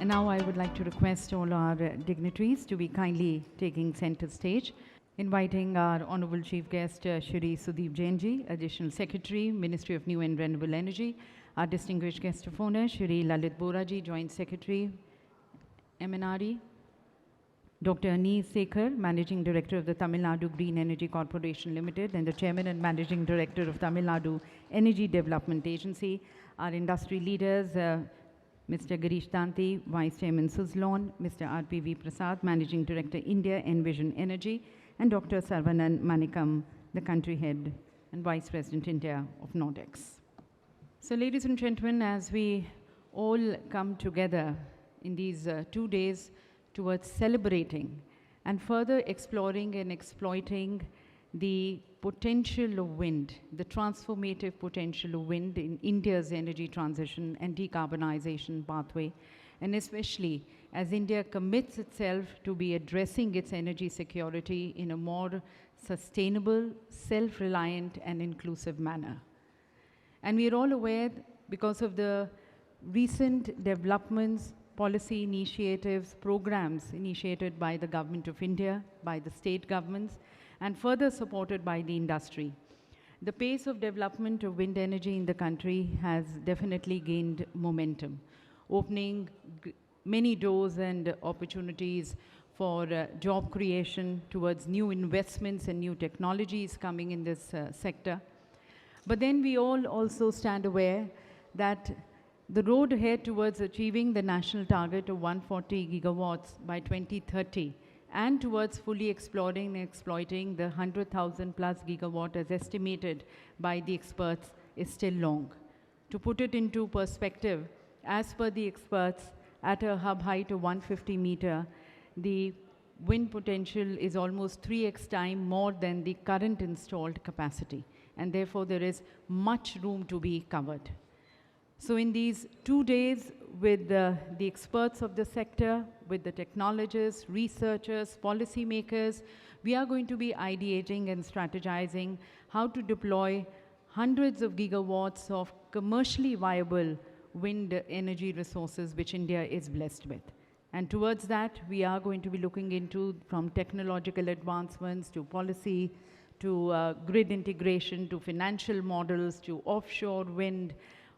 And now I would like to request all our dignitaries to be kindly taking center stage, inviting our Honorable Chief Guest, Shri Sudeep Jain ji, Additional Secretary, Ministry of New and Renewable Energy, our distinguished guest of honor, Shri Lalit Bohra ji, Joint Secretary, MNRE, Dr. Aneesh Sekhar, Managing Director of the Tamil Nadu Green Energy Corporation Limited and the Chairman and Managing Director of Tamil Nadu Energy Development Agency, our industry leaders, Mr. Girish Tanti, Vice Chairman Suzlon, Mr. RPV Prasad, Managing Director India, Envision Energy, and Dr. Saravanan Manickam, the country head and Vice President India of Nordex. So ladies and gentlemen, as we all come together in these 2 days towards celebrating and further exploring and exploiting the potential of wind, the transformative potential of wind in India's energy transition and decarbonization pathway, and especially as India commits itself to be addressing its energy security in a more sustainable, self-reliant and inclusive manner. And we are all aware, because of the recent developments, policy initiatives, programs initiated by the Government of India, by the state governments, and further supported by the industry. The pace of development of wind energy in the country has definitely gained momentum, opening many doors and opportunities for job creation towards new investments and new technologies coming in this sector. But then we all also stand aware that the road ahead towards achieving the national target of 140 gigawatts by 2030 and towards fully exploring and exploiting the 100,000 plus gigawatt as estimated by the experts is still long. To put it into perspective, as per the experts, at a hub height of 150 meter, the wind potential is almost 3x time more than the current installed capacity, and therefore there is much room to be covered. So in these 2 days, with the experts of the sector, with the technologists, researchers, policymakers, we are going to be ideating and strategizing how to deploy hundreds of gigawatts of commercially viable wind energy resources which India is blessed with. And towards that, we are going to be looking into, from technological advancements to policy, to grid integration, to financial models, to offshore wind,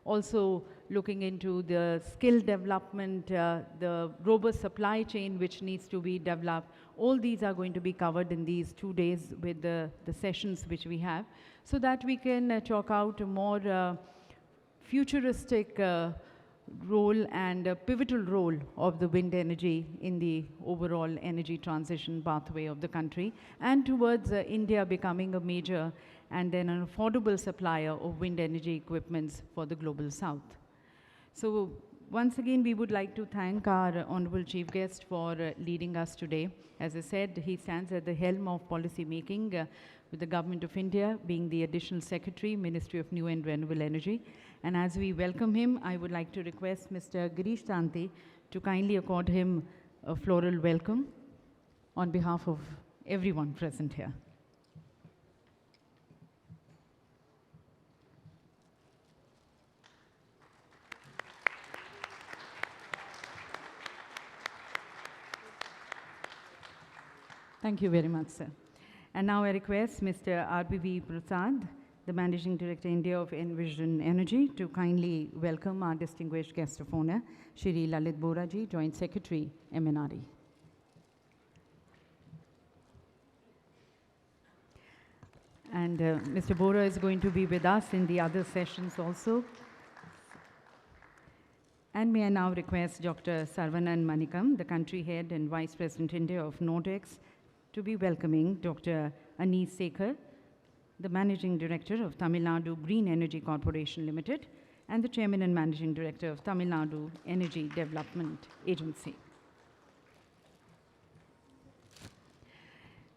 also looking into the skill development, the robust supply chain which needs to be developed. All these are going to be covered in these 2 days with the sessions which we have, so that we can chalk out a more futuristic role and a pivotal role of the wind energy in the overall energy transition pathway of the country, and towards India becoming a major and then an affordable supplier of wind energy equipments for the global south. So once again, we would like to thank our Honorable Chief Guest for leading us today. As I said, he stands at the helm of policy making with the Government of India, being the Additional Secretary, Ministry of New and Renewable Energy. And as we welcome him, I would like to request Mr. Girish Tanti to kindly accord him a floral welcome on behalf of everyone present here. Thank you very much, sir. And now I request Mr. RPV Prasad, the Managing Director India of Envision Energy, to kindly welcome our distinguished guest of honor, Shri Lalit Bohra ji, Joint Secretary, MNRE. And Mr. Bohra is going to be with us in the other sessions also. And may I now request Dr. Saravanan Manickam, the country head and Vice President India of Nordex, to be welcoming Dr. Aneesh Sekhar, the Managing Director of Tamil Nadu Green Energy Corporation Limited and the Chairman and Managing Director of Tamil Nadu Energy Development Agency.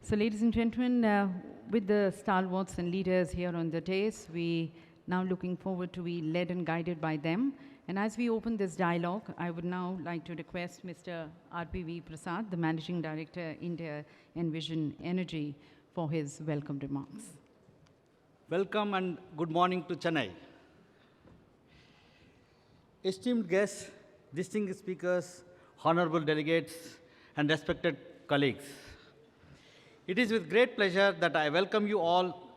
So ladies and gentlemen, with the stalwarts and leaders here on the dais, we now looking forward to be led and guided by them. And as we open this dialogue, I would now like to request Mr. RPV Prasad, the Managing Director, India Envision Energy, for his welcome remarks. Welcome and good morning to Chennai. Esteemed guests, distinguished speakers, honorable delegates, and respected colleagues. It is with great pleasure that I welcome you all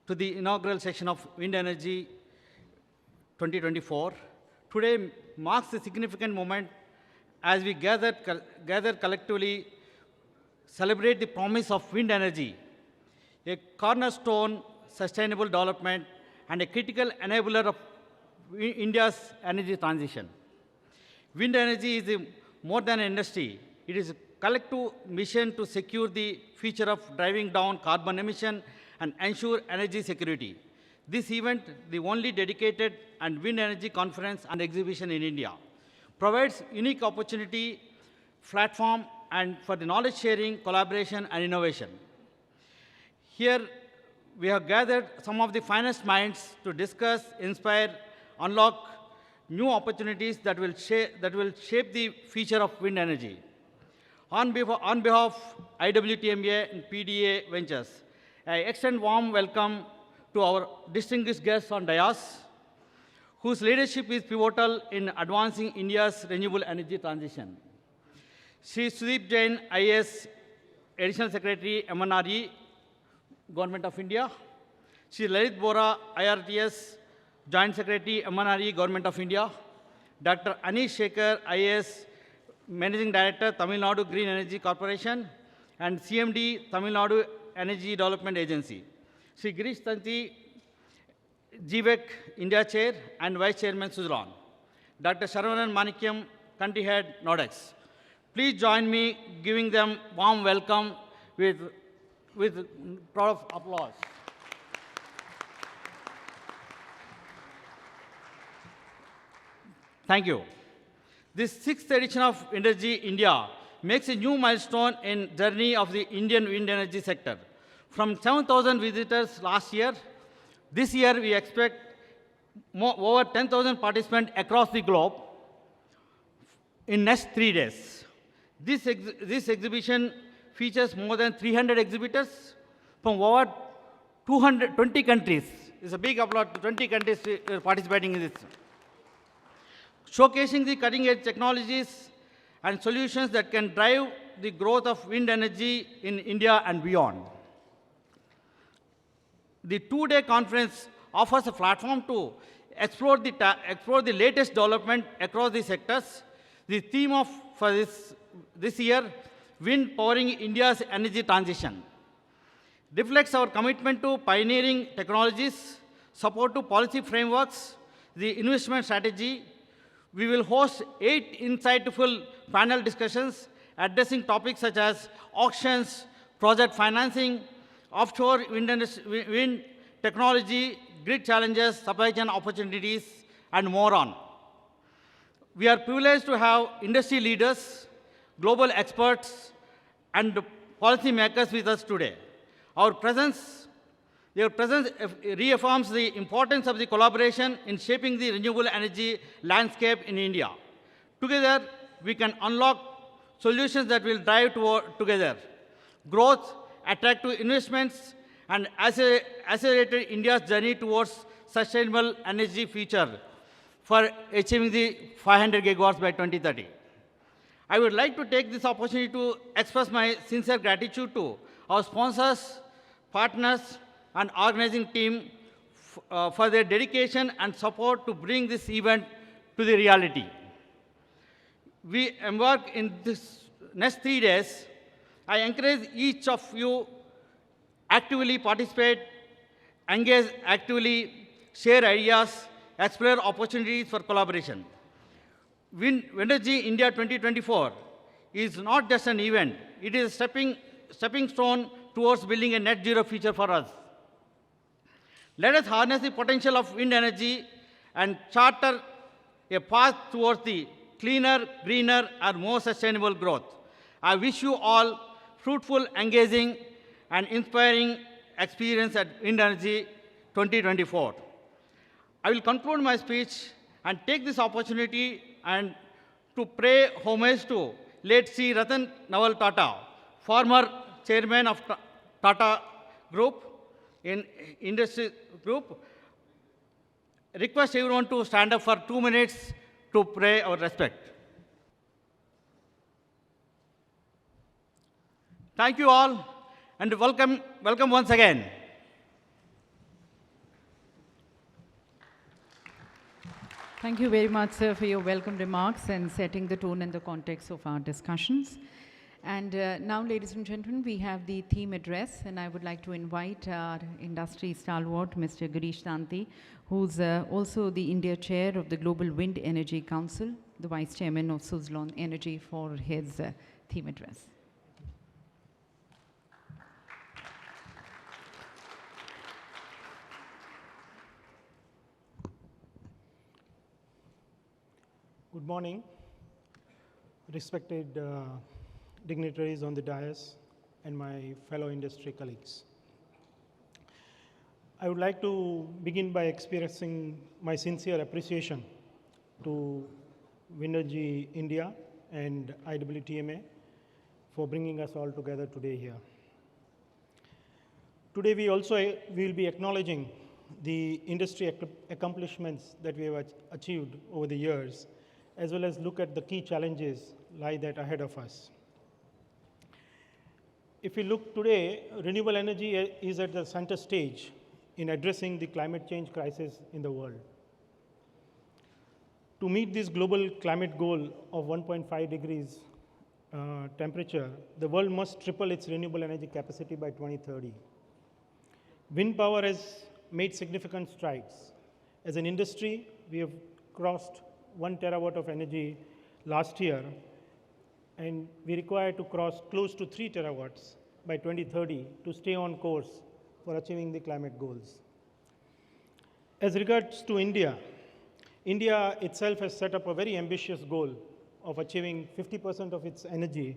to the inaugural session of Wind Energy 2024. Today marks a significant moment as we gather collectively, celebrate the promise of wind energy, a cornerstone sustainable development and a critical enabler of India's energy transition. Wind energy is more than an industry. It is a collective mission to secure the future of driving down carbon emission and ensure energy security. This event, the only dedicated and wind energy conference and exhibition in India, provides unique opportunity, platform, and for the knowledge sharing, collaboration, and innovation. Here, we have gathered some of the finest minds to discuss, inspire, unlock new opportunities that will shape the future of wind energy. On behalf of IWTMA and PDA Ventures, I extend warm welcome to our distinguished guests on dais, whose leadership is pivotal in advancing India's renewable energy transition. Shri Sudeep Jain, IAS, Additional Secretary, MNRE, Government of India. Shri Lalit Bohra, IRTS, Joint Secretary, MNRE, Government of India. Dr. Aneesh Sekhar, IAS, Managing Director, Tamil Nadu Green Energy Corporation, and CMD, Tamil Nadu Energy Development Agency. Shri Girish Tanti, GWEC India Chair and Vice Chairman Suzlon. Dr. Saravanan Manickam, Country Head, Nordex. Please join me giving them warm welcome with proud of applause. Thank you. This 6th edition of Windergy India makes a new milestone in journey of the Indian wind energy sector. From 7,000 visitors last year, this year we expect over 10,000 participants across the globe in next 3 days. This exhibition features more than 300 exhibitors from over 220 countries. It's a big applause to 20 countries participating in this. Showcasing the cutting-edge technologies and solutions that can drive the growth of wind energy in India and beyond. The 2-day conference offers a platform to explore the latest development across the sectors. The theme for this year, Wind Powering India's Energy Transition, reflects our commitment to pioneering technologies, support to policy frameworks, the investment strategy. We will host 8 insightful panel discussions addressing topics such as auctions, project financing, offshore wind technology, grid challenges, supply chain opportunities, and more on. We are privileged to have industry leaders, global experts, and policymakers with us today. Their presence reaffirms the importance of the collaboration in shaping the renewable energy landscape in India. Together, we can unlock solutions that will drive together growth, attractive investments, and accelerate India's journey towards sustainable energy future for achieving the 500 gigawatts by 2030. I would like to take this opportunity to express my sincere gratitude to our sponsors, partners, and organizing team for their dedication and support to bring this event to the reality. We embark in this next 3 days. I encourage each of you actively participate, engage actively, share ideas, explore opportunities for collaboration. Windergy India 2024 is not just an event, it is a stepping stone towards building a net zero future for us. Let us harness the potential of wind energy and charter a path towards the cleaner, greener, and more sustainable growth. I wish you all fruitful, engaging, and inspiring experience at Wind Energy 2024. I will conclude my speech and take this opportunity and to pay homage to late Sri Ratan Naval Tata, former chairman of Tata Group, in industry group. Request everyone to stand up for 2 minutes to pay our respect. Thank you all and welcome once again. Thank you very much, sir, for your welcome remarks and setting the tone and the context of our discussions. And now, ladies and gentlemen, we have the theme address, and I would like to invite our industry stalwart, Mr. Girish Tanti, who's also the India Chair of the Global Wind Energy Council, the Vice Chairman of Suzlon Energy, for his theme address. Good morning, respected dignitaries on the dais and my fellow industry colleagues. I would like to begin by expressing my sincere appreciation to Windergy India and IWTMA for bringing us all together today here. Today we also will be acknowledging the industry accomplishments that we have achieved over the years, as well as look at the key challenges lie that ahead of us. If we look today, renewable energy is at the center stage in addressing the climate change crisis in the world. To meet this global climate goal of 1.5 degrees temperature, the world must triple its renewable energy capacity by 2030. Wind power has made significant strides. As an industry, we have crossed 1 terawatt of energy last year, and we require to cross close to 3 terawatts by 2030 to stay on course for achieving the climate goals. As regards to India, India itself has set up a very ambitious goal of achieving 50% of its energy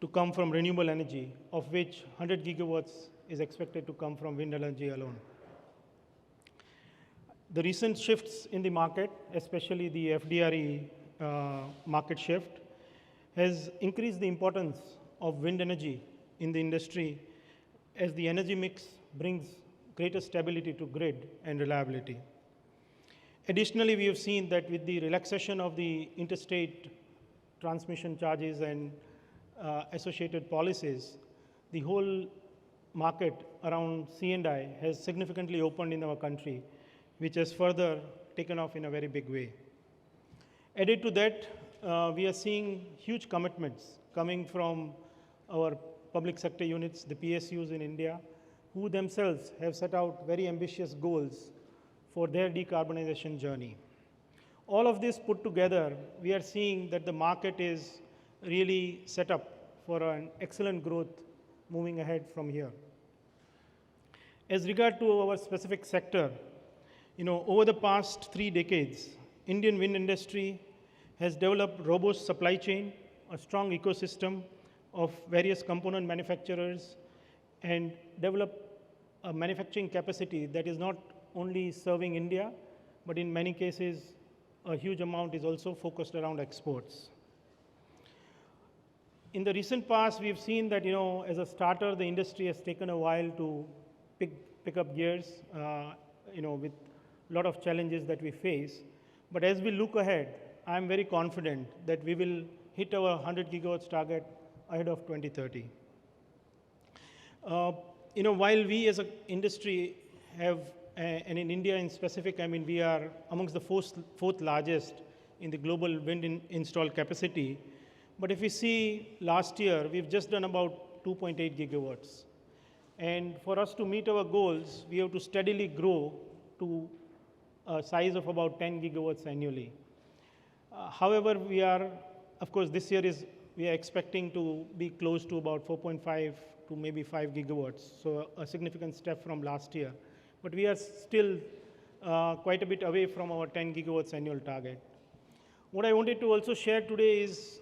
to come from renewable energy, of which 100 gigawatts is expected to come from wind energy alone. The recent shifts in the market, especially the FDRE market shift, has increased the importance of wind energy in the industry as the energy mix brings greater stability to grid and reliability. Additionally, we have seen that with the relaxation of the interstate transmission charges and associated policies, the whole market around C&I has significantly opened in our country, which has further taken off in a very big way. Added to that, we are seeing huge commitments coming from our public sector units, the PSUs in India, who themselves have set out very ambitious goals for their decarbonization journey. All of this put together, we are seeing that the market is really set up for an excellent growth moving ahead from here. As regard to our specific sector, over the past 3 decades, Indian wind industry has developed robust supply chain, a strong ecosystem of various component manufacturers, and developed a manufacturing capacity that is not only serving India, but in many cases, a huge amount is also focused around exports. In the recent past, we've seen that, as a starter, the industry has taken a while to pick up gears, with a lot of challenges that we face. But as we look ahead, I'm very confident that we will hit our 100 gigawatts target ahead of 2030. While we as an industry have, and in India in specific, we are amongst the fourth largest in the global wind installed capacity. But if we see last year, we've just done about 2.8 gigawatts. And for us to meet our goals, we have to steadily grow to a size of about 10 gigawatts annually. However, we are, of course, this year we are expecting to be close to about 4.5 to maybe 5 gigawatts, so a significant step from last year. But we are still quite a bit away from our 10 gigawatts annual target. What I wanted to also share today is,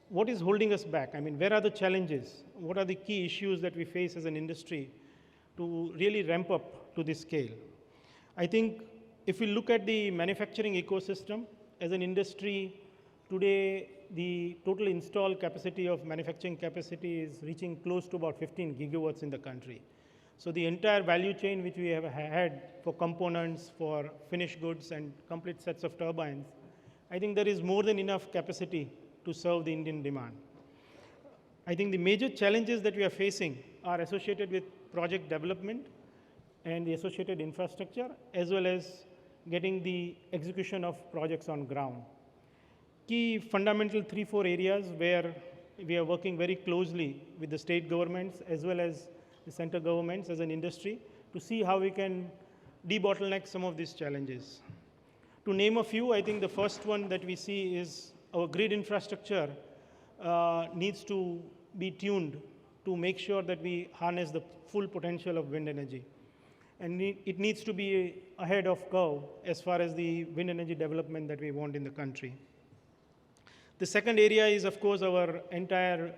what is holding us back? Where are the challenges? What are the key issues that we face as an industry to really ramp up to this scale? I think if we look at the manufacturing ecosystem, as an industry, today the total installed capacity of manufacturing capacity is reaching close to about 15 gigawatts in the country. So the entire value chain which we have had for components, for finished goods and complete sets of turbines, I think there is more than enough capacity to serve the Indian demand. I think the major challenges that we are facing are associated with project development and the associated infrastructure, as well as getting the execution of projects on ground. Key fundamental 3-4 areas where we are working very closely with the state governments as well as the center governments as an industry to see how we can debottleneck some of these challenges. To name a few, I think the first one that we see is our grid infrastructure needs to be tuned to make sure that we harness the full potential of wind energy. And it needs to be ahead of curve as far as the wind energy development that we want in the country. The second area is, of course, our entire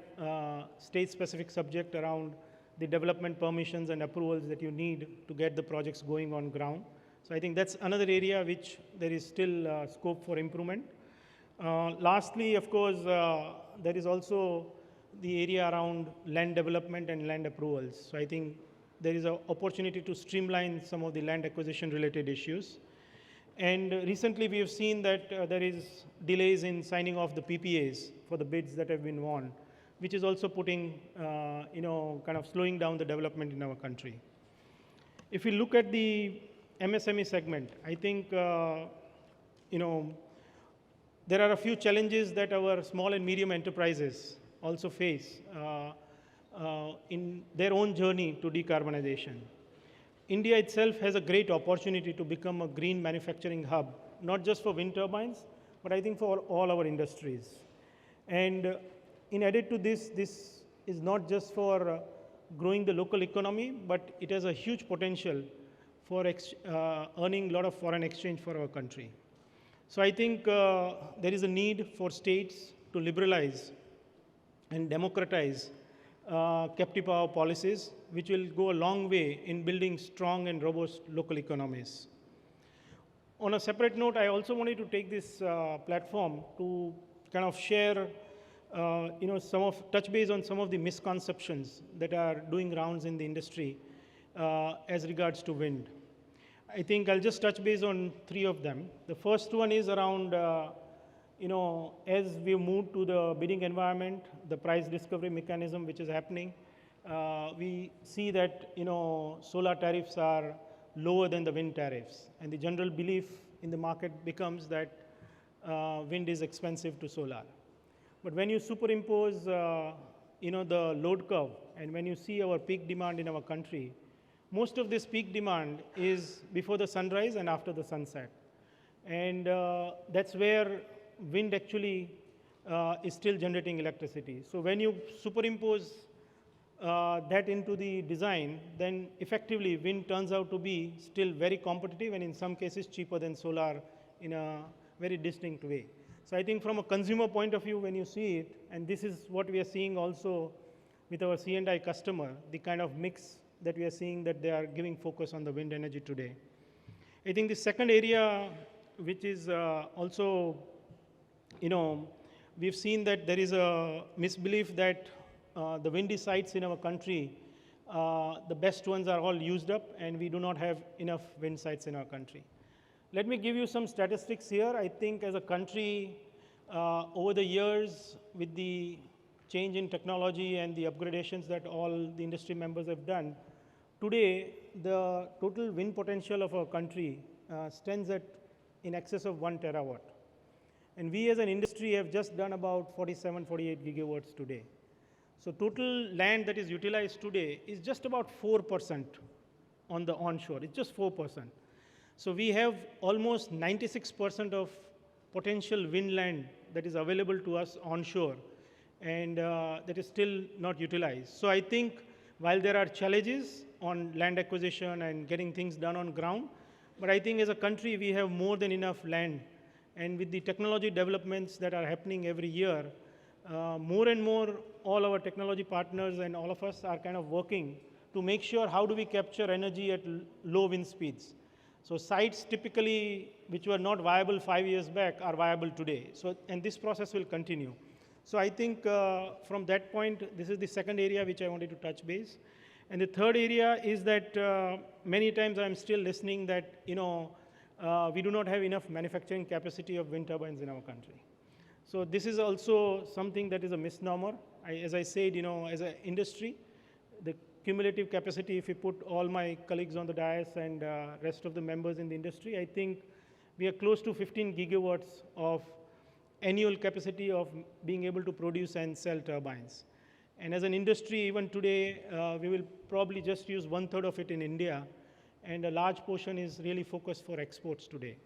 state-specific subject around the development permissions and approvals that you need to get the projects going on ground. So I think that's another area which there is still scope for improvement. Lastly, of course, there is also the area around land development and land approvals. So I think there is an opportunity to streamline some of the land acquisition related issues. And recently we have seen that there is delays in signing off the PPAs for the bids that have been won, which is also putting, kind of slowing down the development in our country. If we look at the MSME segment, I think, there are a few challenges that our small and medium enterprises also face in their own journey to decarbonization. India itself has a great opportunity to become a green manufacturing hub, not just for wind turbines, but I think for all our industries. And in addition to this, this is not just for growing the local economy, but it has a huge potential for earning a lot of foreign exchange for our country. So I think there is a need for states to liberalize and democratize captive power policies, which will go a long way in building strong and robust local economies. On a separate note, I also wanted to take this platform to kind of share, touch base on some of the misconceptions that are doing rounds in the industry as regards to wind. I think I'll just touch base on 3 of them. The first one is around, as we move to the bidding environment, the price discovery mechanism which is happening, we see that, solar tariffs are lower than the wind tariffs. And the general belief in the market becomes that wind is expensive to solar. But when you superimpose, the load curve, and when you see our peak demand in our country, most of this peak demand is before the sunrise and after the sunset. And that's where wind actually is still generating electricity. So when you superimpose that into the design, then effectively wind turns out to be still very competitive and in some cases cheaper than solar in a very distinct way. So I think from a consumer point of view, when you see it, and this is what we are seeing also with our C&I customer, the kind of mix that we are seeing that they are giving focus on the wind energy today. I think the second area, which is also, we've seen that there is a misbelief that the windy sites in our country, the best ones are all used up and we do not have enough wind sites in our country. Let me give you some statistics here. I think as a country, over the years, with the change in technology and the upgradations that all the industry members have done, today the total wind potential of our country stands at in excess of 1 terawatt. And we as an industry have just done about 47, 48 gigawatts today. So total land that is utilized today is just about 4% on the onshore. It's just 4%. So we have almost 96% of potential wind land that is available to us onshore and that is still not utilized. So I think while there are challenges on land acquisition and getting things done on ground, but I think as a country we have more than enough land. And with the technology developments that are happening every year, more and more all our technology partners and all of us are kind of working to make sure how do we capture energy at low wind speeds. So sites typically which were not viable 5 years back are viable today. So, and this process will continue. So I think from that point, this is the second area which I wanted to touch base. And the third area is that many times I'm still listening that, we do not have enough manufacturing capacity of wind turbines in our country. So this is also something that is a misnomer. as I said, as an industry, the cumulative capacity, if you put all my colleagues on the dais and rest of the members in the industry, I think we are close to 15 gigawatts of annual capacity of being able to produce and sell turbines. And as an industry, even today, we will probably just use 1/3 of it in India, and a large portion is really focused for exports today.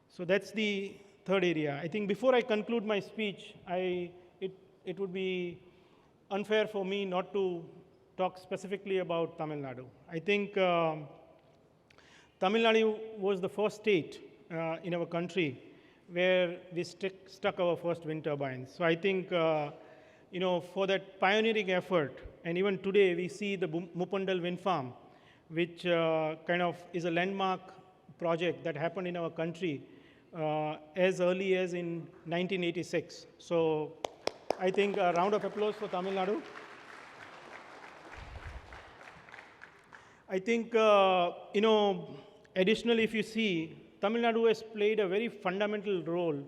So that's the third area. I think before I conclude my speech, it would be unfair for me not to talk specifically about Tamil Nadu. I think Tamil Nadu was the first state in our country where we stuck our first wind turbines. So I think, for that pioneering effort, and even today we see the Mupandal wind farm, which kind of is a landmark project that happened in our country as early as in 1986. So I think a round of applause for Tamil Nadu. I think, additionally, if you see, Tamil Nadu has played a very fundamental role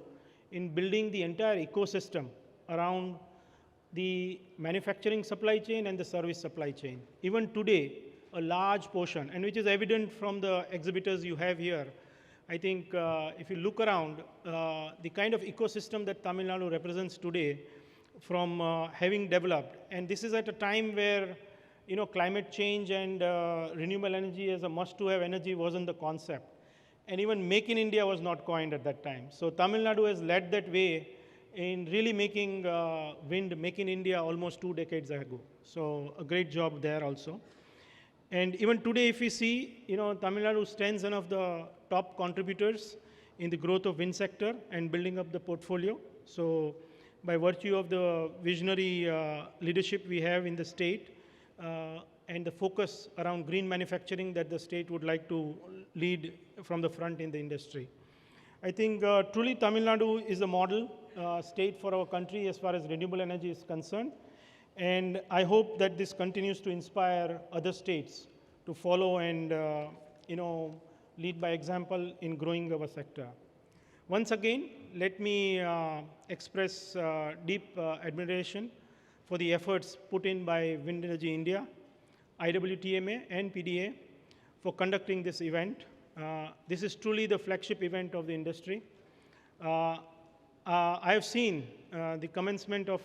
in building the entire ecosystem around the manufacturing supply chain and the service supply chain. Even today, a large portion, and which is evident from the exhibitors you have here, I think if you look around, the kind of ecosystem that Tamil Nadu represents today from having developed, and this is at a time where climate change and renewable energy as a must-to-have energy wasn't the concept. And even Make in India was not coined at that time. So Tamil Nadu has led that way in really making wind Make in India almost 2 decades ago. So a great job there also. And even today, if we see, Tamil Nadu stands one of the top contributors in the growth of wind sector and building up the portfolio. So by virtue of the visionary leadership we have in the state, and the focus around green manufacturing that the state would like to lead from the front in the industry. I think truly Tamil Nadu is a model state for our country as far as renewable energy is concerned. And I hope that this continues to inspire other states to follow and lead by example in growing our sector. Once again, let me express deep admiration for the efforts put in by Windergy India, IWTMA and PDA for conducting this event. This is truly the flagship event of the industry. I have seen the commencement of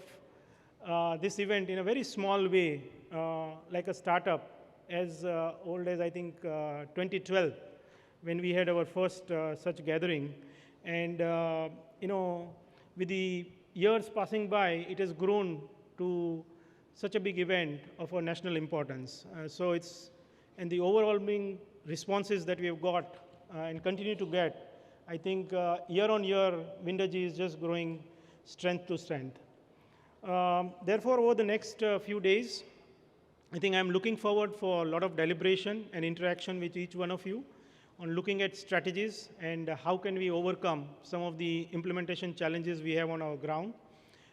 this event in a very small way, like a startup as old as I think 2012, when we had our first such gathering. And with the years passing by, it has grown to such a big event of our national importance. And the overwhelming responses that we have got and continue to get, I think year on year, Windergy is just growing strength to strength. Therefore, over the next few days, I think I'm looking forward for a lot of deliberation and interaction with each one of you on looking at strategies and how can we overcome some of the implementation challenges we have on our ground,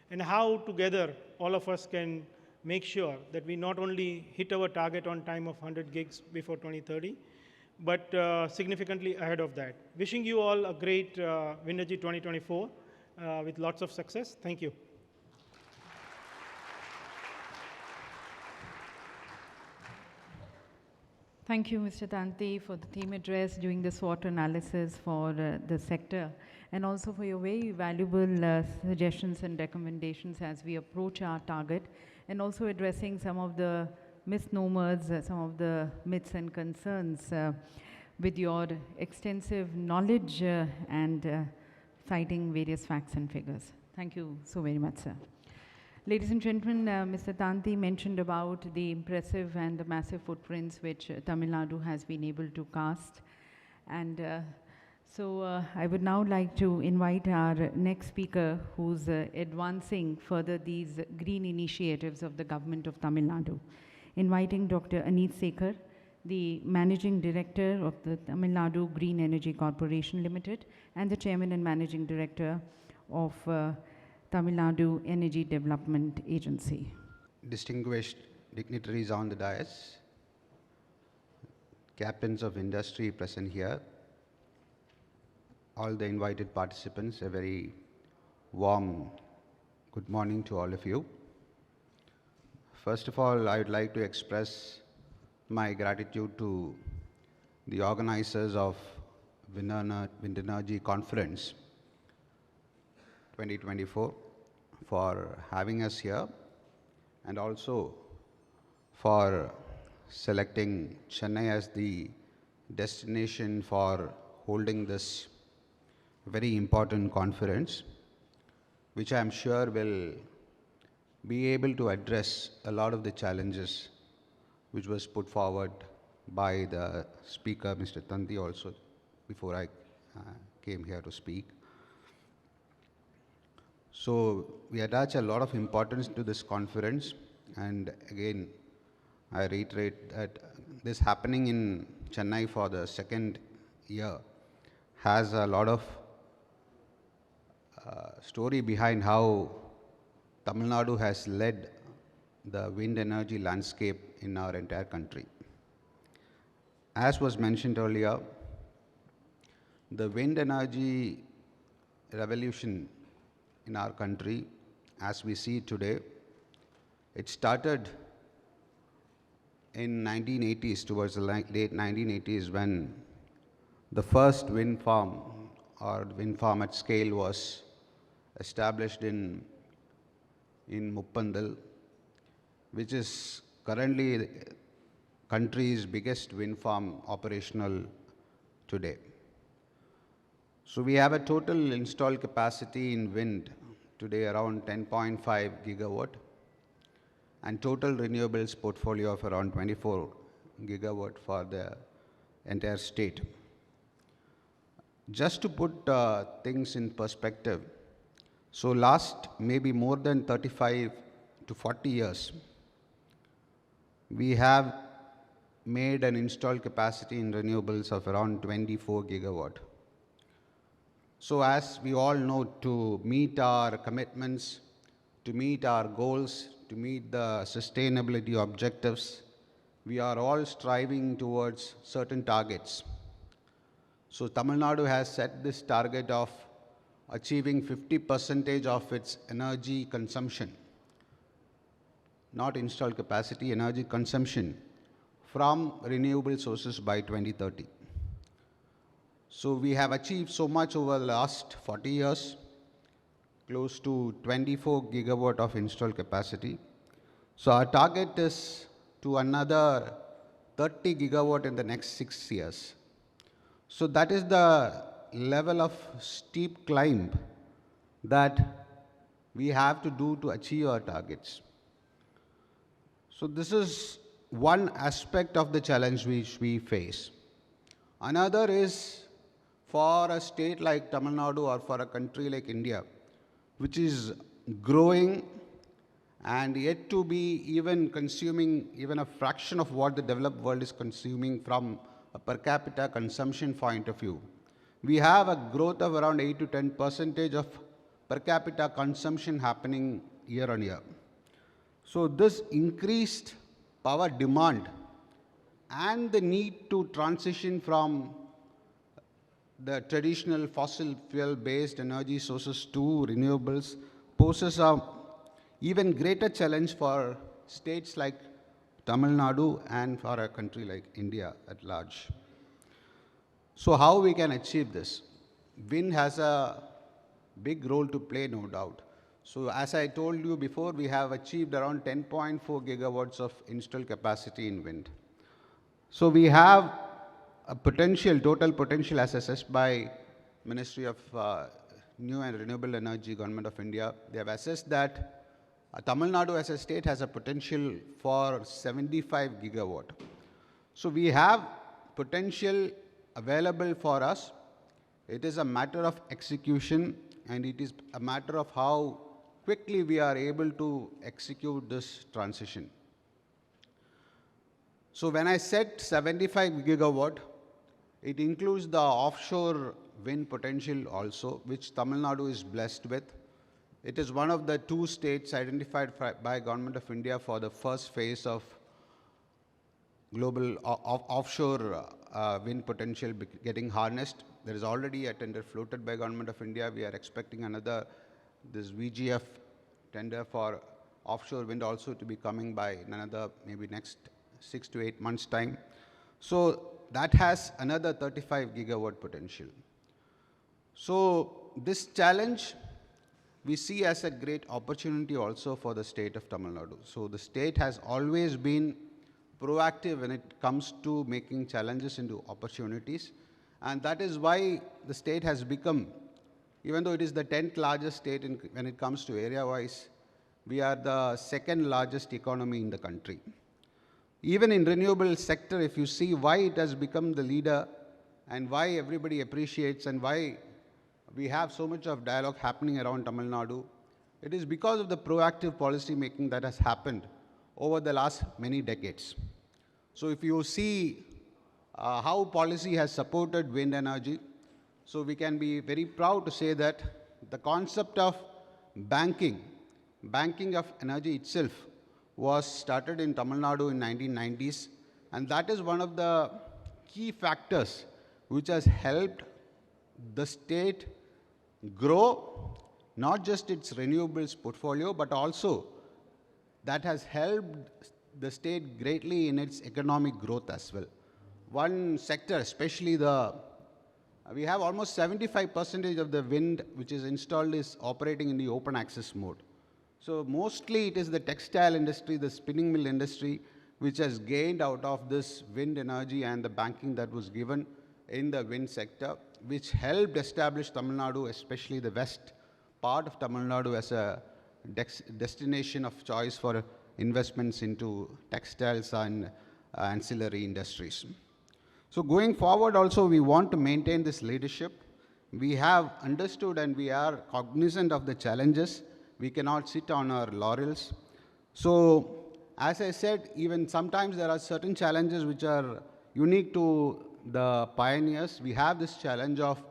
and how together all of us can make sure that we not only hit our target on time of 100 gigs before 2030, but significantly ahead of that. Wishing you all a great Windergy 2024 with lots of success. Thank you. Thank you, Mr. Tanti, for the theme address doing the SWOT analysis for the sector, and also for your very valuable suggestions and recommendations as we approach our target, and also addressing some of the misnomers, some of the myths and concerns with your extensive knowledge and citing various facts and figures. Thank you so very much, sir. Ladies and gentlemen, Mr. Tanti mentioned about the impressive and the massive footprints which Tamil Nadu has been able to cast. And so I would now like to invite our next speaker who's advancing further these green initiatives of the government of Tamil Nadu. Inviting Dr. Aneesh Sekhar, the Managing Director of the Tamil Nadu Green Energy Corporation Limited and the Chairman and Managing Director of Tamil Nadu Energy Development Agency. Distinguished dignitaries on the dais, captains of industry present here, all the invited participants, a very warm good morning to all of you. First of all, I would like to express my gratitude to the organizers of Wind Energy Conference 2024 for having us here, and also for selecting Chennai as the destination for holding this very important conference, which I am sure will be able to address a lot of the challenges which was put forward by the speaker, Mr. Tanti, also before I came here to speak. So we attach a lot of importance to this conference, and again, I reiterate that this happening in Chennai for the second year has a lot of story behind how Tamil Nadu has led the wind energy landscape in our entire country. As was mentioned earlier, the wind energy revolution in our country, as we see it today, it started in 1980s, towards the late 1980s, when the first wind farm or wind farm at scale was established in Muppandal, which is currently the country's biggest wind farm operational today. So we have a total installed capacity in wind today around 10.5 gigawatt, and total renewables portfolio of around 24 gigawatt for the entire state. Just to put things in perspective, so last maybe more than 35 to 40 years, we have made an installed capacity in renewables of around 24 gigawatt. So as we all know, to meet our commitments, to meet our goals, to meet the sustainability objectives, we are all striving towards certain targets. So Tamil Nadu has set this target of achieving 50% of its energy consumption, not installed capacity, energy consumption from renewable sources by 2030. So we have achieved so much over the last 40 years, close to 24 gigawatt of installed capacity. So our target is to another 30 gigawatt in the next 6 years. So that is the level of steep climb that we have to do to achieve our targets. So this is one aspect of the challenge which we face. Another is for a state like Tamil Nadu or for a country like India, which is growing and yet to be even consuming even a fraction of what the developed world is consuming from a per capita consumption point of view. We have a growth of around 8 to 10% of per capita consumption happening year on year. So this increased power demand and the need to transition from the traditional fossil fuel based energy sources to renewables poses a even greater challenge for states like Tamil Nadu and for a country like India at large. So how we can achieve this? Wind has a big role to play, no doubt. So as I told you before, we have achieved around 10.4 gigawatts of installed capacity in wind. So we have a potential, total potential as assessed by Ministry of New and Renewable Energy, Government of India. They have assessed that Tamil Nadu as a state has a potential for 75 gigawatt. So we have potential available for us. It is a matter of execution, and it is a matter of how quickly we are able to execute this transition. So when I said 75 gigawatt, it includes the offshore wind potential also, which Tamil Nadu is blessed with. It is one of the 2 states identified by Government of India for the first phase of global offshore wind potential getting harnessed. There is already a tender floated by Government of India. We are expecting another, this VGF tender for offshore wind also to be coming by in another maybe next 6 to 8 months' time. So that has another 35 gigawatt potential. So this challenge we see as a great opportunity also for the state of Tamil Nadu. So the state has always been proactive when it comes to making challenges into opportunities. And that is why the state has become, even though it is the 10th largest state when it comes to area-wise, we are the second largest economy in the country. Even in renewable sector, if you see why it has become the leader and why everybody appreciates and why we have so much of dialogue happening around Tamil Nadu, it is because of the proactive policy making that has happened over the last many decades. So if you see how policy has supported wind energy, so we can be very proud to say that the concept of banking of energy itself was started in Tamil Nadu in 1990s, and that is one of the key factors which has helped the state grow not just its renewables portfolio, but also that has helped the state greatly in its economic growth as well. One sector, especially we have almost 75% of the wind which is installed is operating in the open access mode. So mostly it is the textile industry, the spinning mill industry, which has gained out of this wind energy and the banking that was given in the wind sector, which helped establish Tamil Nadu, especially the west part of Tamil Nadu, as a destination of choice for investments into textiles and ancillary industries. So going forward also, we want to maintain this leadership. We have understood and we are cognizant of the challenges. We cannot sit on our laurels. So as I said, even sometimes there are certain challenges which are unique to the pioneers. We have this challenge of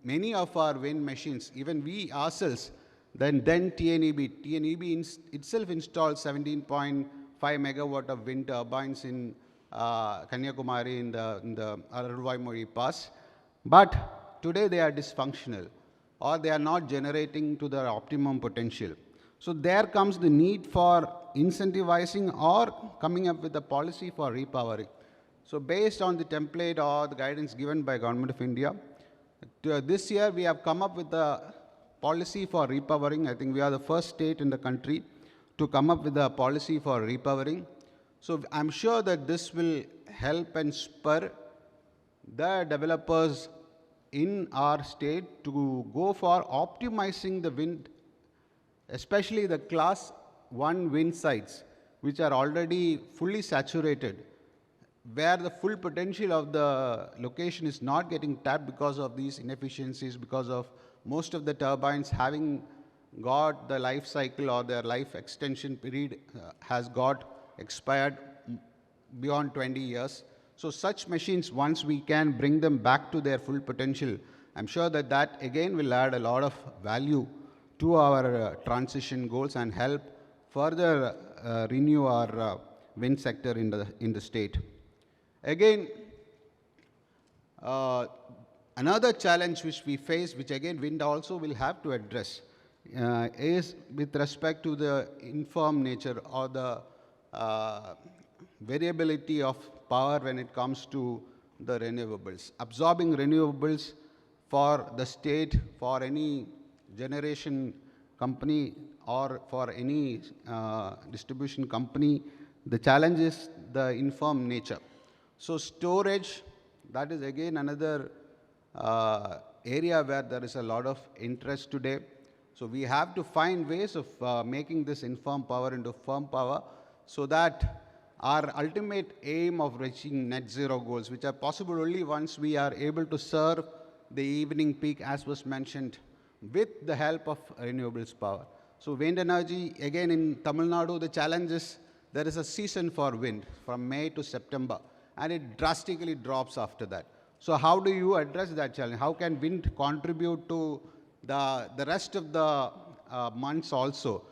many of our wind machines, even we ourselves, then TNEB. TNEB itself installed 17.5 megawatt of wind turbines in Kanyakumari in the Arulvaimozhi Pass. But today they are dysfunctional, or they are not generating to their optimum potential. So there comes the need for incentivizing or coming up with a policy for repowering. So based on the template or the guidance given by Government of India, this year we have come up with a policy for repowering. I think we are the first state in the country to come up with a policy for repowering. So I'm sure that this will help and spur the developers in our state to go for optimizing the wind, especially the class 1 wind sites, which are already fully saturated, where the full potential of the location is not getting tapped because of these inefficiencies, because of most of the turbines having got the life cycle or their life extension period has got expired beyond 20 years. So such machines, once we can bring them back to their full potential, I'm sure that that again will add a lot of value to our transition goals and help further renew our wind sector in the state. Again, another challenge which we face, which again wind also will have to address, is with respect to the informed nature or the variability of power when it comes to the renewables. Absorbing renewables for the state, for any generation company or for any distribution company, the challenge is the informed nature. So storage, that is again another area where there is a lot of interest today. So we have to find ways of making this informed power into firm power, so that our ultimate aim of reaching net zero goals, which are possible only once we are able to serve the evening peak, as was mentioned, with the help of renewables power. So wind energy, again in Tamil Nadu, the challenge is there is a season for wind from May to September, and it drastically drops after that. So how do you address that challenge? How can wind contribute to the rest of the months also?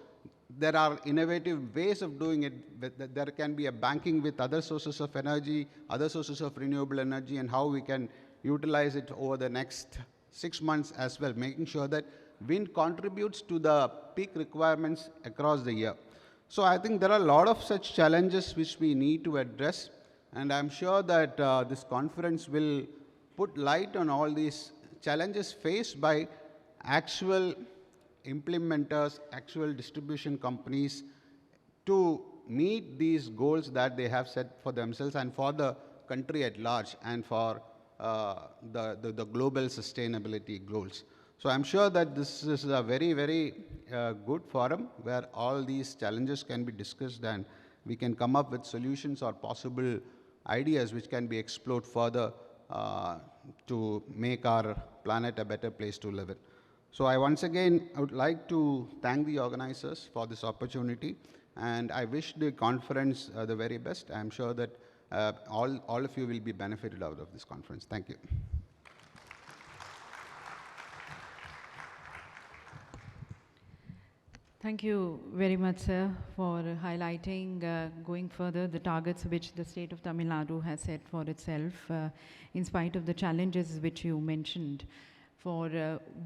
There are innovative ways of doing it. There can be a banking with other sources of energy, other sources of renewable energy, and how we can utilize it over the next 6 months as well, making sure that wind contributes to the peak requirements across the year. So I think there are a lot of such challenges which we need to address, and I'm sure that this conference will put light on all these challenges faced by actual implementers, actual distribution companies to meet these goals that they have set for themselves and for the country at large and for the global sustainability goals. So I'm sure that this is a very, very good forum where all these challenges can be discussed and we can come up with solutions or possible ideas which can be explored further to make our planet a better place to live in. So I once again would like to thank the organizers for this opportunity, and I wish the conference the very best. I'm sure that all of you will be benefited out of this conference. Thank you. Thank you very much, sir, for highlighting, going further, the targets which the state of Tamil Nadu has set for itself, in spite of the challenges which you mentioned, for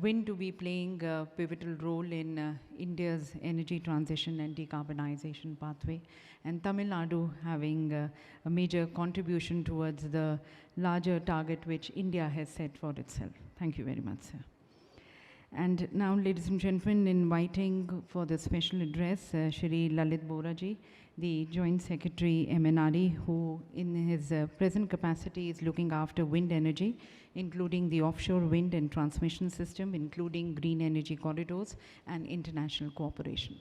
wind to be playing a pivotal role in India's energy transition and decarbonization pathway, and Tamil Nadu having a major contribution towards the larger target which India has set for itself. Thank you very much, sir. And now, ladies and gentlemen, inviting for the special address, Shri Lalit Bohra ji, the Joint Secretary, MNRE, who in his present capacity is looking after wind energy, including the offshore wind and transmission system, including green energy corridors and international cooperation.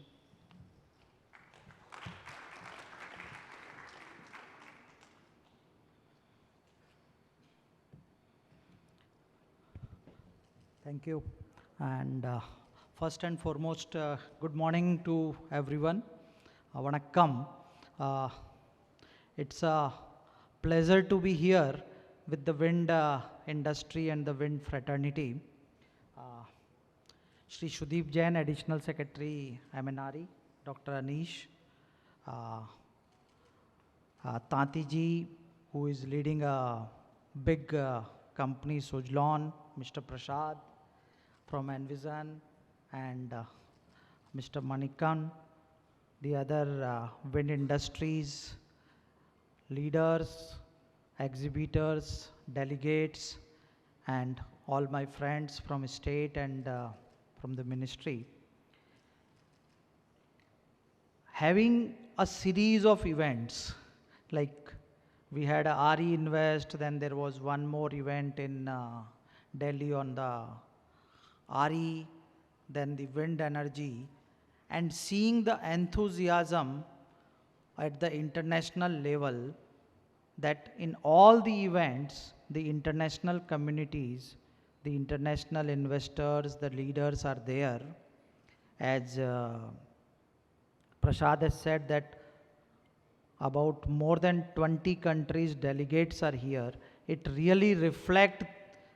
Thank you. And first and foremost, good morning to everyone. Vanakkam. It's a pleasure to be here with the wind industry and the wind fraternity. Shri Sudeep Jain, Additional Secretary, MNRE, Dr. Aneesh, Tanti ji, who is leading a big company, Suzlon, Mr. Prasad from Envision, and Mr. Manickam, the other wind industries, leaders, exhibitors, delegates, and all my friends from state and from the ministry. Having a series of events, like we had a RE Invest, then there was one more event in Delhi on the RE, then the wind energy, and seeing the enthusiasm at the international level, that in all the events, the international communities, the international investors, the leaders are there. As Prasad has said, that about more than 20 countries delegates are here. It really reflects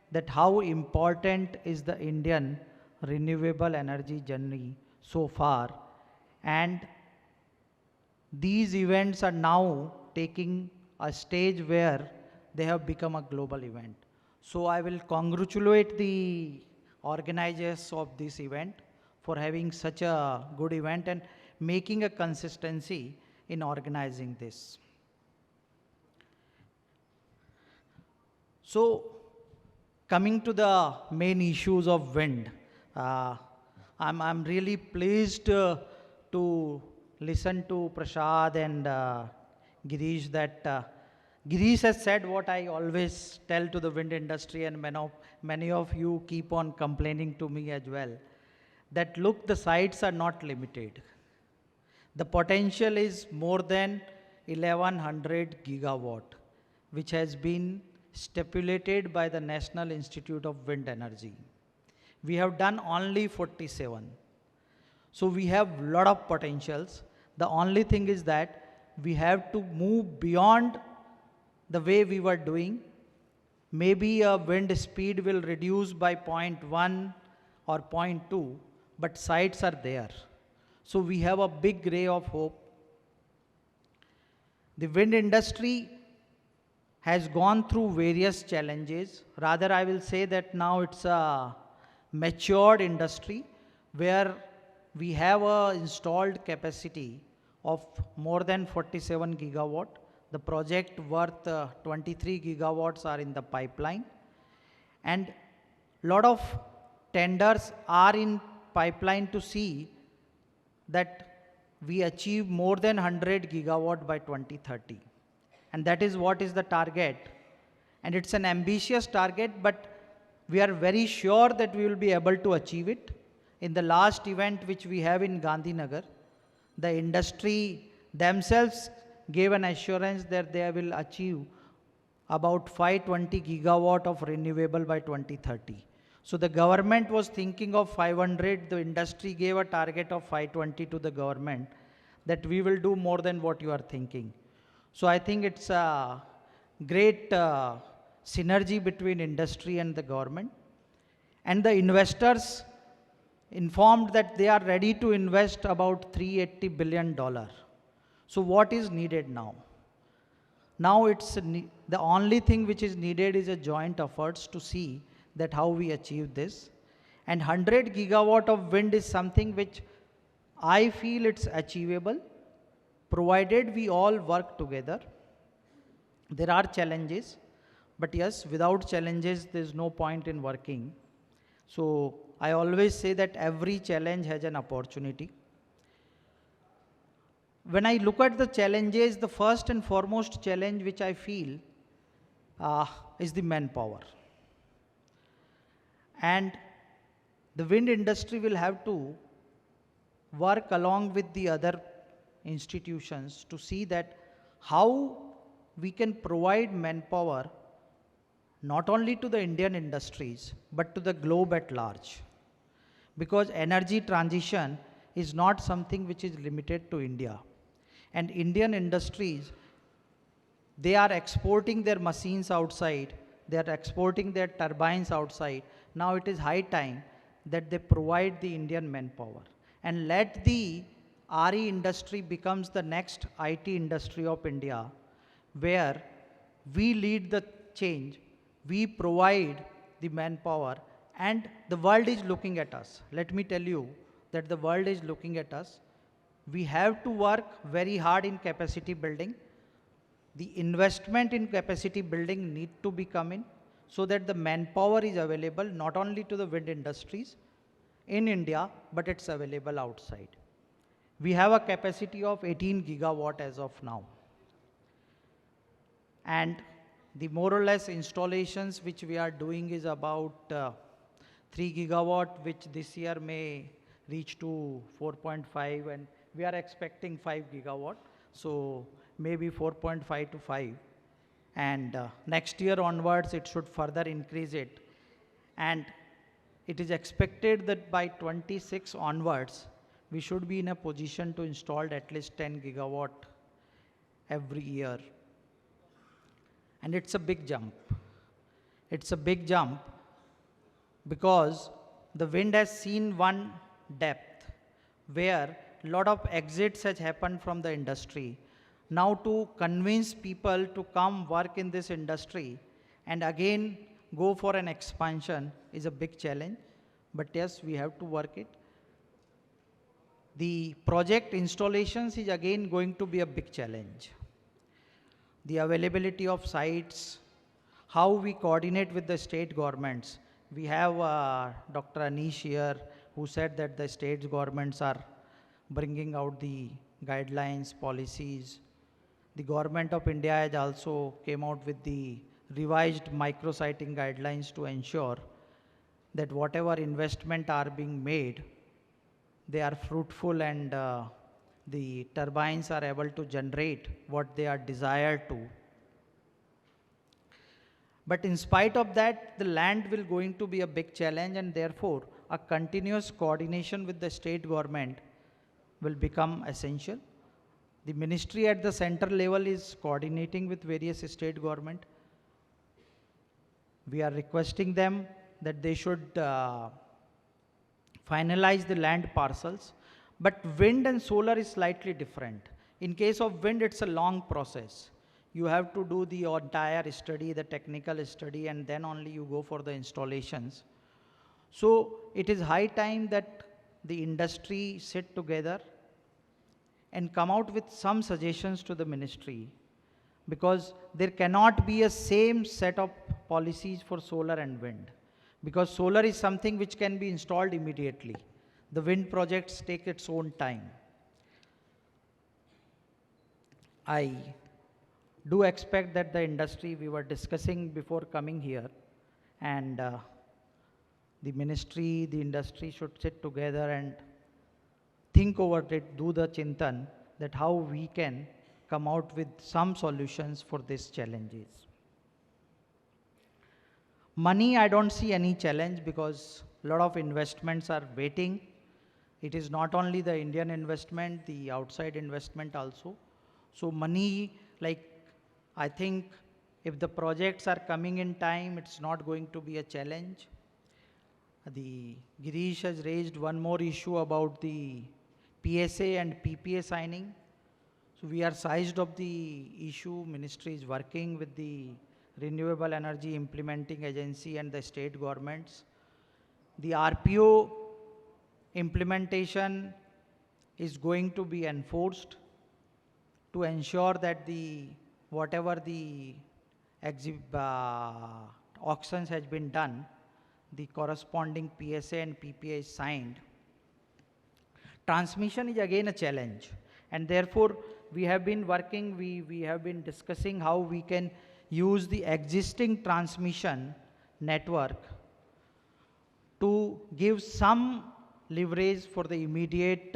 that how important is the Indian renewable energy journey so far, and these events are now taking a stage where they have become a global event. So I will congratulate the organizers of this event for having such a good event and making a consistency in organizing this. So coming to the main issues of wind, I'm really pleased to listen to Prasad and Girish, that Girish has said what I always tell to the wind industry, and many of you keep on complaining to me as well, that look, the sites are not limited. The potential is more than 1100 gigawatt, which has been stipulated by the National Institute of Wind Energy. We have done only 47. So we have a lot of potentials. The only thing is that we have to move beyond the way we were doing. Maybe a wind speed will reduce by 0.1 or 0.2, but sites are there. So we have a big ray of hope. The wind industry has gone through various challenges. Rather, I will say that now it's a matured industry where we have a installed capacity of more than 47 gigawatt. The project worth 23 gigawatts are in the pipeline, and lot of tenders are in pipeline to see that we achieve more than 100 gigawatt by 2030. And that is what is the target. And it's an ambitious target, but we are very sure that we will be able to achieve it. In the last event which we have in Gandhinagar, the industry themselves gave an assurance that they will achieve about 520 gigawatt of renewable by 2030. So the government was thinking of 500, the industry gave a target of 520 to the government, that we will do more than what you are thinking. So I think it's a great synergy between industry and the government. And the investors informed that they are ready to invest about $380 billion. So what is needed now? Now the only thing which is needed is a joint efforts to see that how we achieve this. And 100 gigawatt of wind is something which I feel it's achievable, provided we all work together. There are challenges, but yes, without challenges, there's no point in working. So I always say that every challenge has an opportunity. When I look at the challenges, the first and foremost challenge which I feel is the manpower. And the wind industry will have to work along with the other institutions to see that how we can provide manpower not only to the Indian industries, but to the globe at large. Because energy transition is not something which is limited to India. And Indian industries, they are exporting their machines outside, they are exporting their turbines outside. Now it is high time that they provide the Indian manpower. And let the RE industry becomes the next IT industry of India, where we lead the change, we provide the manpower, and the world is looking at us. Let me tell you that the world is looking at us. We have to work very hard in capacity building. The investment in capacity building need to be come in so that the manpower is available not only to the wind industries in India, but it's available outside. We have a capacity of 18 gigawatt as of now. And the more or less installations which we are doing is about 3 gigawatt, which this year may reach to 4.5, and we are expecting 5 gigawatt. So maybe 4.5 to 5. And next year onwards, it should further increase it. And it is expected that by 26 onwards, we should be in a position to install at least 10 gigawatt every year. And it's a big jump. It's a big jump because the wind has seen one depth where a lot of exits has happened from the industry. Now to convince people to come work in this industry and again go for an expansion is a big challenge. But yes, we have to work it. The project installations is again going to be a big challenge. The availability of sites, how we coordinate with the state governments. We have Dr. Aneesh here who said that the state governments are bringing out the guidelines, policies. The government of India has also came out with the revised micro-siting guidelines to ensure that whatever investment are being made, they are fruitful and the turbines are able to generate what they are desired to. But in spite of that, the land will going to be a big challenge, and therefore a continuous coordination with the state government will become essential. The ministry at the center level is coordinating with various state government. We are requesting them that they should finalize the land parcels. But wind and solar is slightly different. In case of wind, it's a long process. You have to do the entire study, the technical study, and then only you go for the installations. So it is high time that the industry sit together and come out with some suggestions to the ministry, because there cannot be a same set of policies for solar and wind, because solar is something which can be installed immediately. The wind projects take its own time. I do expect that the industry, we were discussing before coming here, and the ministry, the industry should sit together and think over it, do the chintan, that how we can come out with some solutions for these challenges. Money, I don't see any challenge, because a lot of investments are waiting. It is not only the Indian investment, the outside investment also. So money, like, I think if the projects are coming in time, it's not going to be a challenge. The Girish has raised one more issue about the PSA and PPA signing. So we are sized of the issue. Ministry is working with the Renewable Energy Implementing Agency and the state governments. The RPO implementation is going to be enforced to ensure that the whatever the auctions has been done, the corresponding PSA and PPA is signed. Transmission is again a challenge, and therefore we have been working, we have been discussing how we can use the existing transmission network to give some leverage for the immediate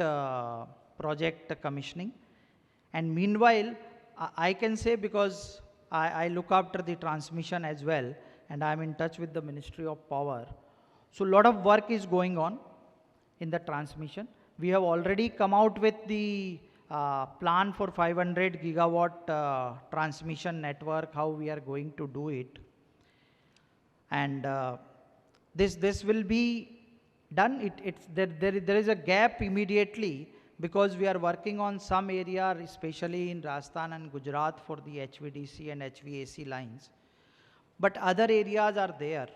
project commissioning. And meanwhile, I can say, because I look after the transmission as well, and I am in touch with the Ministry of Power. So a lot of work is going on in the transmission. We have already come out with the plan for 500 gigawatt transmission network, how we are going to do it. And this will be done. There is a gap immediately, because we are working on some area, especially in Rajasthan and Gujarat, for the HVDC and HVAC lines. But other areas are there.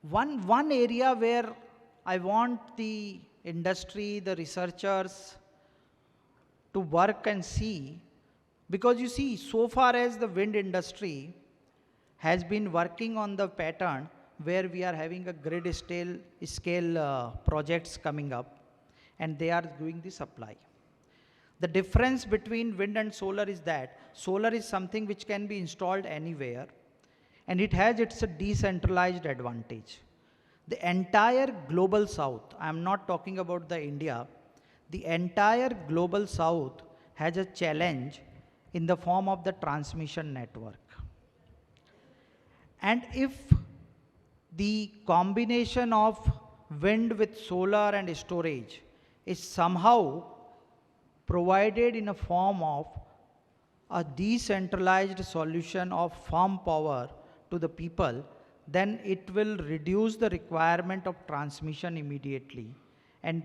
One area where I want the industry, the researchers to work and see, because you see, so far as the wind industry has been working on the pattern where we are having a grid scale projects coming up, and they are doing the supply. The difference between wind and solar is that solar is something which can be installed anywhere, and it has its decentralized advantage. The entire global south, I am not talking about the India, the entire global south has a challenge in the form of the transmission network. And if the combination of wind with solar and storage is somehow provided in a form of a decentralized solution of farm power to the people, then it will reduce the requirement of transmission immediately and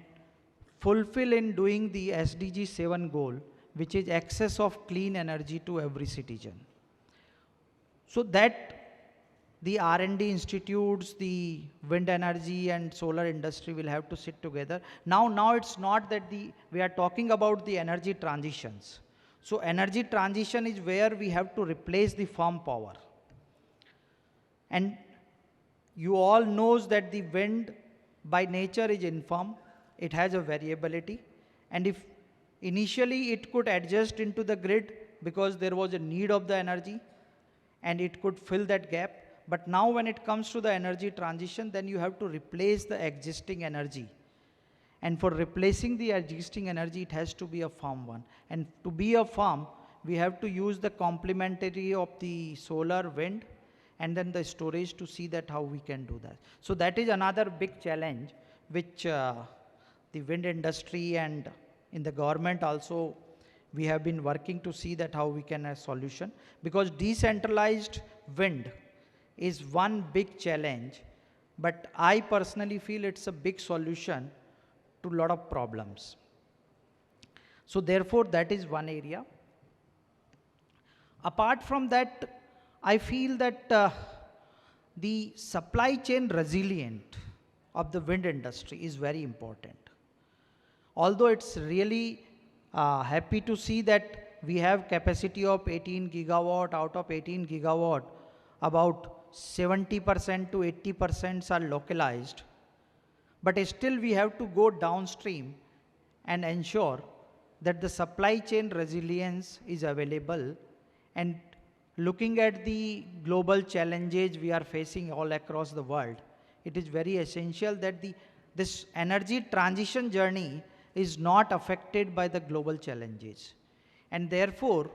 fulfill in doing the SDG 7 goal, which is access of clean energy to every citizen. So that the R&D institutes, the wind energy and solar industry will have to sit together. Now it's not that we are talking about the energy transitions. So energy transition is where we have to replace the farm power. And you all knows that the wind by nature is infirm. It has a variability. And if initially it could adjust into the grid because there was a need of the energy and it could fill that gap. But now when it comes to the energy transition, then you have to replace the existing energy. And for replacing the existing energy, it has to be a firm one. And to be a firm, we have to use the complementary of the solar, wind, and then the storage to see that how we can do that. So that is another big challenge which the wind industry and in the government also we have been working to see that how we can have solution, because decentralized wind is one big challenge, but I personally feel it's a big solution to a lot of problems. So therefore that is one area. Apart from that, I feel that the supply chain resilient of the wind industry is very important. although it's really happy to see that we have capacity of 18 gigawatt, out of 18 gigawatt, about 70% to 80% are localized. But still we have to go downstream and ensure that the supply chain resilience is available. And looking at the global challenges we are facing all across the world, it is very essential that this energy transition journey is not affected by the global challenges. And therefore,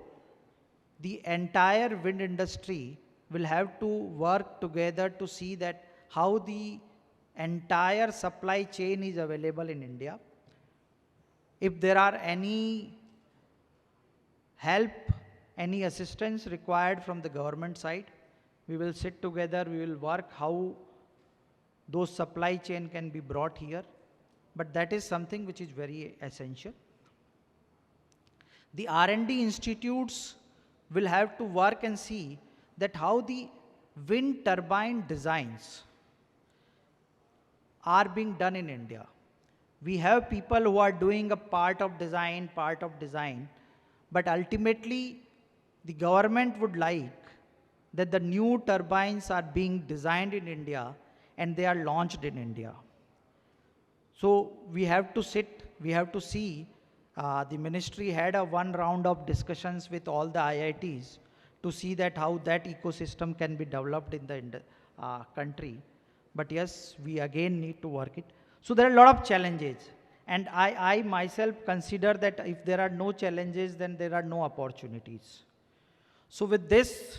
the entire wind industry will have to work together to see that how the entire supply chain is available in India. If there are any help, any assistance required from the government side, we will sit together, we will work how those supply chain can be brought here. But that is something which is very essential. The R&D institutes will have to work and see that how the wind turbine designs are being done in India. We have people who are doing a part of design, but ultimately the government would like that the new turbines are being designed in India and they are launched in India. So we have to sit, we have to see, the ministry had one round of discussions with all the IITs to see that how that ecosystem can be developed in the country. But yes, we again need to work it. So there are a lot of challenges. And I myself consider that if there are no challenges, then there are no opportunities. So with this,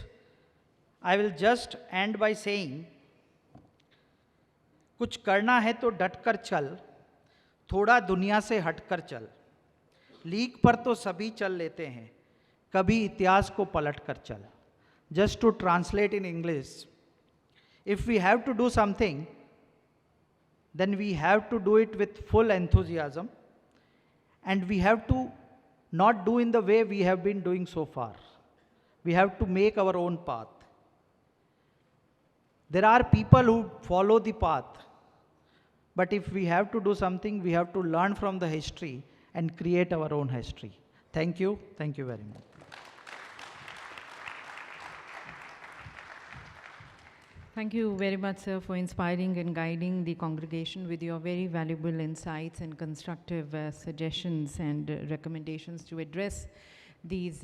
I will just end by saying, कुछ करना है तो डटकर चल, थोड़ा दुनिया से हटकर चल, लीक पर तो सभी चल लेते हैं, कभी इतिहास को पलट कर चल. Just to translate in English, if we have to do something, then we have to do it with full enthusiasm, and we have to not do in the way we have been doing so far. We have to make our own path. There are people who follow the path, but if we have to do something, we have to learn from the history and create our own history. Thank you very much. Thank you very much, sir, for inspiring and guiding the congregation with your very valuable insights and constructive suggestions and recommendations to address these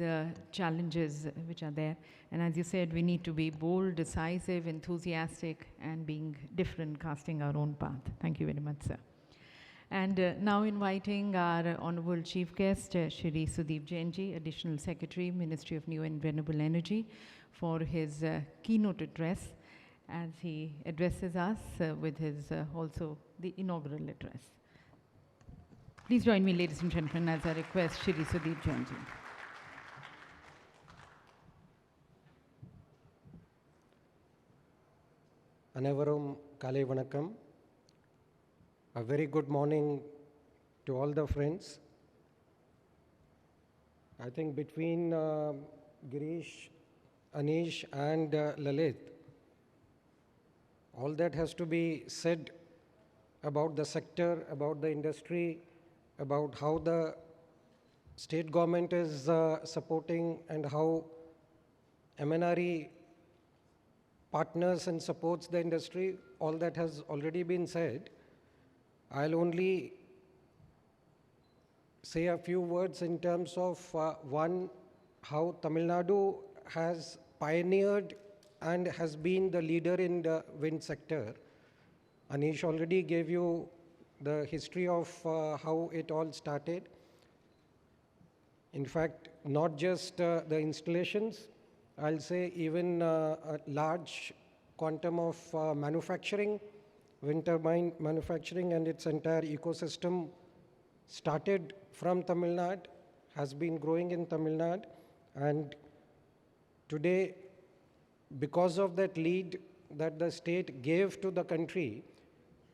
challenges which are there. And as you said, we need to be bold, decisive, enthusiastic, and being different, casting our own path. Thank you very much, sir. And now inviting our Honorable Chief Guest, Shri Sudeep Jain ji, Additional Secretary, Ministry of New and Renewable Energy, for his keynote address, as he addresses us with his also the inaugural address. Please join me, ladies and gentlemen, as I request Shri Sudeep Jain ji. Anavarum Kale Vanakkam. A very good morning to all the friends. I think between Girish, Aneesh and Lalit, all that has to be said about the sector, about the industry, about how the state government is supporting and how MNRE partners and supports the industry. All that has already been said. I'll only say a few words in terms of one, how Tamil Nadu has pioneered and has been the leader in the wind sector. Aneesh already gave you the history of how it all started. In fact, not just the installations, I'll say even a large quantum of manufacturing, wind turbine manufacturing and its entire ecosystem started from Tamil Nadu, has been growing in Tamil Nadu, and today, because of that lead that the state gave to the country,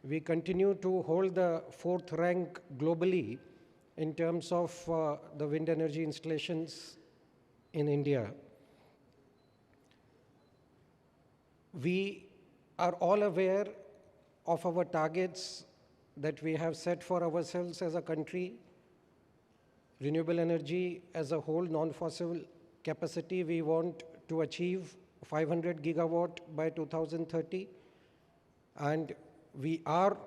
we continue to hold the 4th rank globally in terms of the wind energy installations in India. We are all aware of our targets that we have set for ourselves as a country. Renewable energy as a whole, non-fossil capacity, we want to achieve 500 gigawatt by 2030. And we are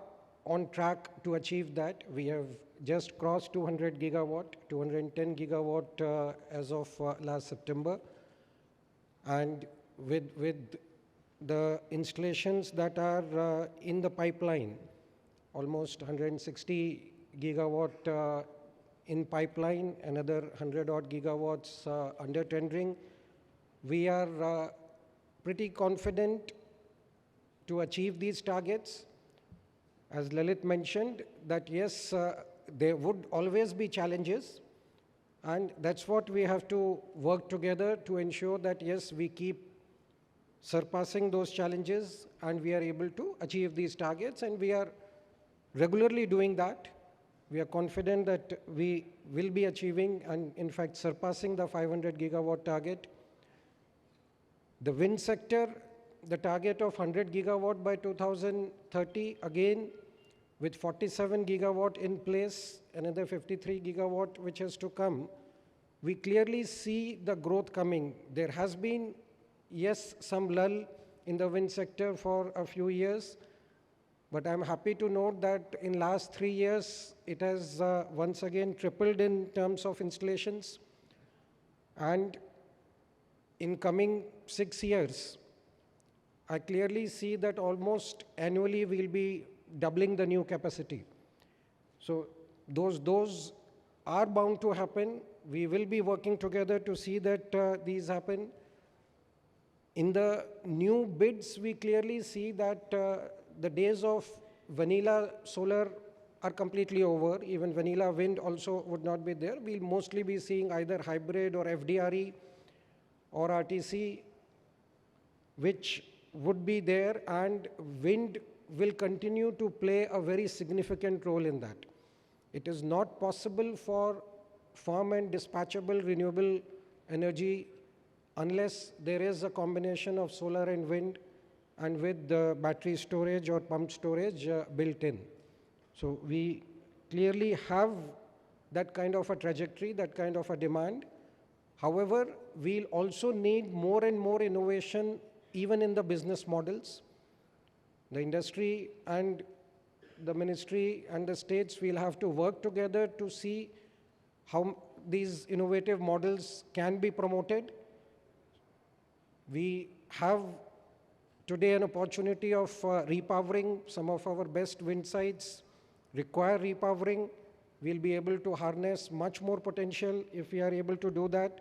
on track to achieve that. We have just crossed 200 gigawatt, 210 gigawatt as of last September. And with the installations that are in the pipeline, almost 160 gigawatt in pipeline, another 100 odd gigawatts under tendering, we are pretty confident to achieve these targets. As Lalit mentioned, that yes, there would always be challenges, and that's what we have to work together to ensure that yes, we keep surpassing those challenges and we are able to achieve these targets, and we are regularly doing that. We are confident that we will be achieving and in fact surpassing the 500 gigawatt target. The wind sector, the target of 100 gigawatt by 2030, again with 47 gigawatt in place, another 53 gigawatt which has to come, we clearly see the growth coming. There has been, yes, some lull in the wind sector for a few years, but I'm happy to note that in last 3 years, it has once again tripled in terms of installations. And in coming 6 years, I clearly see that almost annually we'll be doubling the new capacity. So those are bound to happen. We will be working together to see that these happen. In the new bids, we clearly see that the days of vanilla solar are completely over. Even vanilla wind also would not be there. We'll mostly be seeing either hybrid or FDRE or RTC, which would be there, and wind will continue to play a very significant role in that. It is not possible for firm and dispatchable renewable energy unless there is a combination of solar and wind, and with the battery storage or pumped storage built in. So we clearly have that kind of a trajectory, that kind of a demand. However, we'll also need more and more innovation even in the business models. The industry and the ministry and the states will have to work together to see how these innovative models can be promoted. We have today an opportunity of repowering. Some of our best wind sites require repowering. We'll be able to harness much more potential if we are able to do that.